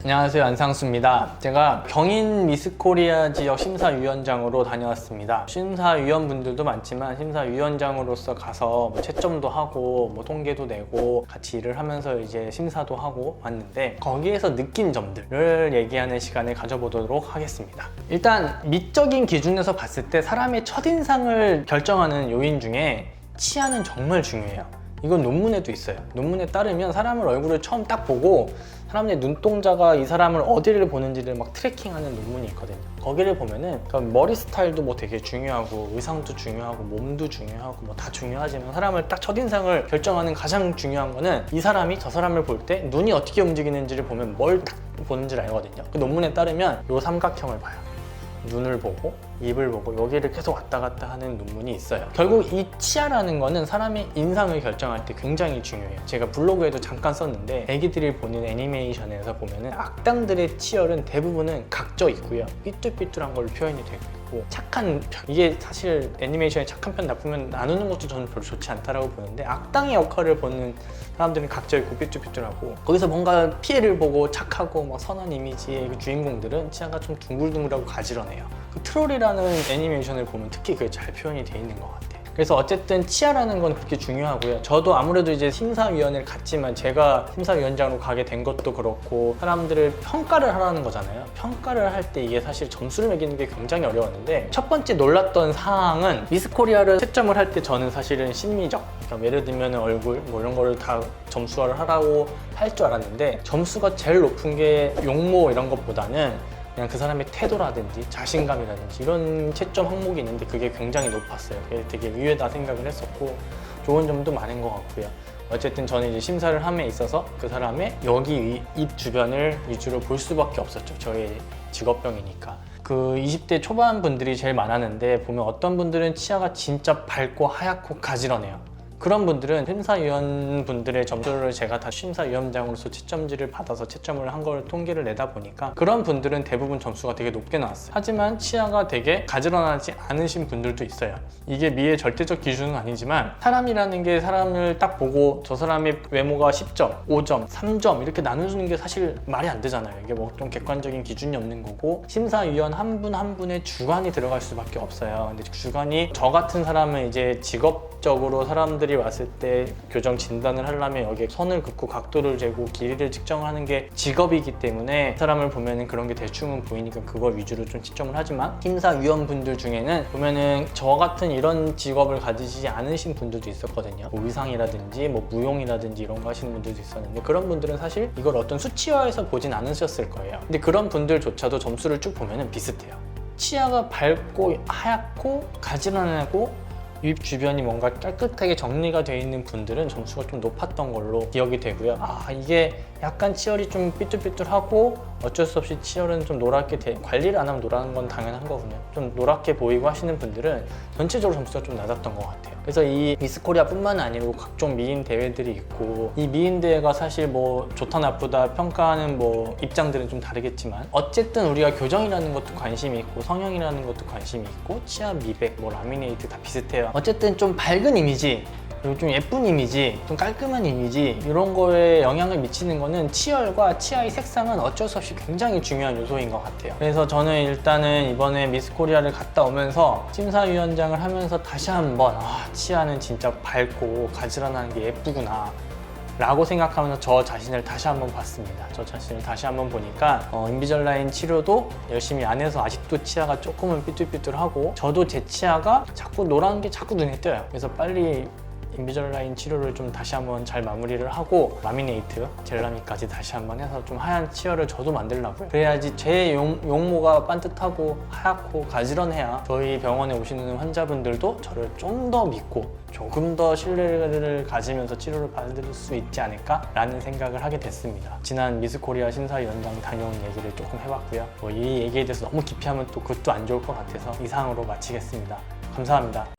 안녕하세요, 안상수입니다. 제가 경인 미스코리아 지역 심사위원장으로 다녀왔습니다. 심사위원분들도 많지만 심사위원장으로서 가서 채점도 하고 통계도 내고 같이 일을 하면서 이제 심사도 하고 왔는데, 거기에서 느낀 점들을 얘기하는 시간을 가져보도록 하겠습니다. 일단 미적인 기준에서 봤을 때 사람의 첫인상을 결정하는 요인 중에 치아는 정말 중요해요. 이건 논문에도 있어요. 논문에 따르면 사람을 얼굴을 처음 딱 보고 사람의 눈동자가 이 사람을 어디를 보는지를 막 트래킹하는 논문이 있거든요. 거기를 보면은 머리 스타일도 되게 중요하고 의상도 중요하고 몸도 중요하고 다 중요하지만 사람을 딱 첫인상을 결정하는 가장 중요한 거는 이 사람이 저 사람을 볼 때 눈이 어떻게 움직이는지를 보면 뭘 딱 보는지를 알거든요. 그 논문에 따르면 이 삼각형을 봐요. 눈을 보고 입을 보고 여기를 계속 왔다 갔다 하는 논문이 있어요. 결국 이 치아라는 거는 사람의 인상을 결정할 때 굉장히 중요해요. 제가 블로그에도 잠깐 썼는데 애기들이 보는 애니메이션에서 보면은 악당들의 치열은 대부분은 각져 있고요, 삐뚤삐뚤한 걸로 표현이 되고 있고, 착한 편, 이게 사실 애니메이션의 착한 편 나쁜 편 나누는 것도 저는 별로 좋지 않다라고 보는데, 악당의 역할을 보는 사람들은 각져 있고 삐뚤삐뚤하고, 거기서 뭔가 피해를 보고 착하고 선한 이미지의 그 주인공들은 치아가 좀 둥글둥글하고 가지런해요. 그 트롤이라는 애니메이션을 보면 특히 그게 잘 표현이 돼 있는 것 같아요. 그래서 어쨌든 치아라는 건 그렇게 중요하고요. 저도 아무래도 이제 심사위원회를 갔지만 제가 심사위원장으로 가게 된 것도 그렇고, 사람들을 평가를 하라는 거잖아요. 평가를 할 때 이게 사실 점수를 매기는 게 굉장히 어려웠는데, 첫 번째 놀랐던 사항은 미스코리아를 채점을 할 때 저는 사실은 심미적, 그러니까 예를 들면 얼굴 이런 거를 다 점수화를 하라고 할 줄 알았는데, 점수가 제일 높은 게 용모 이런 것보다는 그냥 그 사람의 태도라든지 자신감이라든지 이런 채점 항목이 있는데 그게 굉장히 높았어요. 그게 되게 의외다 생각을 했었고, 좋은 점도 많은 것 같고요. 어쨌든 저는 이제 심사를 함에 있어서 그 사람의 여기 입 주변을 위주로 볼 수밖에 없었죠. 저의 직업병이니까. 그 20대 초반 분들이 제일 많았는데, 보면 어떤 분들은 치아가 진짜 밝고 하얗고 가지런해요. 그런 분들은 심사위원 분들의 점수를 제가 다 심사위원장으로서 채점지를 받아서 채점을 한 걸 통계를 내다 보니까 그런 분들은 대부분 점수가 되게 높게 나왔어요. 하지만 치아가 되게 가지런하지 않으신 분들도 있어요. 이게 미의 절대적 기준은 아니지만, 사람이라는 게 사람을 딱 보고 저 사람의 외모가 10점, 5점, 3점 이렇게 나눠주는 게 사실 말이 안 되잖아요. 이게 좀 객관적인 기준이 없는 거고, 심사위원 한 분 한 분의 주관이 들어갈 수밖에 없어요. 근데 주관이, 저 같은 사람은 이제 직업적으로 사람들이 왔을 때 교정 진단을 하려면 여기에 선을 긋고 각도를 재고 길이를 측정하는 게 직업이기 때문에 사람을 보면은 그런 게 대충은 보이니까 그거 위주로 좀 채점을 하지만, 심사위원분들 중에는 보면은 저 같은 이런 직업을 가지지 않으신 분들도 있었거든요. 의상이라든지 무용이라든지 이런 거 하시는 분들도 있었는데, 그런 분들은 사실 이걸 어떤 수치화해서 보진 않으셨을 거예요. 근데 그런 분들조차도 점수를 쭉 보면은 비슷해요. 치아가 밝고 하얗고 가지런하고 입 주변이 뭔가 깨끗하게 정리가 되어 있는 분들은 점수가 좀 높았던 걸로 기억이 되고요. 이게 약간 치열이 좀 삐뚤삐뚤하고 어쩔 수 없이 치열은 좀 노랗게 관리를 안 하면 노란 건 당연한 거군요. 좀 노랗게 보이고 하시는 분들은 전체적으로 점수가 좀 낮았던 것 같아요. 그래서 이 미스코리아 뿐만 아니고 각종 미인 대회들이 있고, 이 미인 대회가 사실 좋다 나쁘다 평가하는 입장들은 좀 다르겠지만, 어쨌든 우리가 교정이라는 것도 관심이 있고 성형이라는 것도 관심이 있고, 치아 미백, 라미네이트 다 비슷해요. 어쨌든 좀 밝은 이미지, 그리고 좀 예쁜 이미지, 좀 깔끔한 이미지, 이런 거에 영향을 미치는 거는 치열과 치아의 색상은 어쩔 수 없이 굉장히 중요한 요소인 것 같아요. 그래서 저는 일단은 이번에 미스코리아를 갔다 오면서 심사위원장을 하면서 다시 한번 치아는 진짜 밝고 가지런한 게 예쁘구나 라고 생각하면서 저 자신을 다시 한번 봤습니다. 저 자신을 다시 한번 보니까 인비절라인 치료도 열심히 안 해서 아직도 치아가 조금은 삐뚤삐뚤하고, 저도 제 치아가 자꾸 노란 게 자꾸 눈에 띄어요. 그래서 빨리 인비절라인 치료를 좀 다시 한번 잘 마무리를 하고, 라미네이트, 젤라믹까지 다시 한번 해서 좀 하얀 치아를 저도 만들려고요. 그래야지 제 용모가 반듯하고 하얗고 가지런해야 저희 병원에 오시는 환자분들도 저를 좀 더 믿고 조금 더 신뢰를 가지면서 치료를 받을 수 있지 않을까 라는 생각을 하게 됐습니다. 지난 미스코리아 심사위원장 다녀온 얘기를 조금 해봤고요. 이 얘기에 대해서 너무 깊이 하면 또 그것도 안 좋을 것 같아서 이상으로 마치겠습니다. 감사합니다.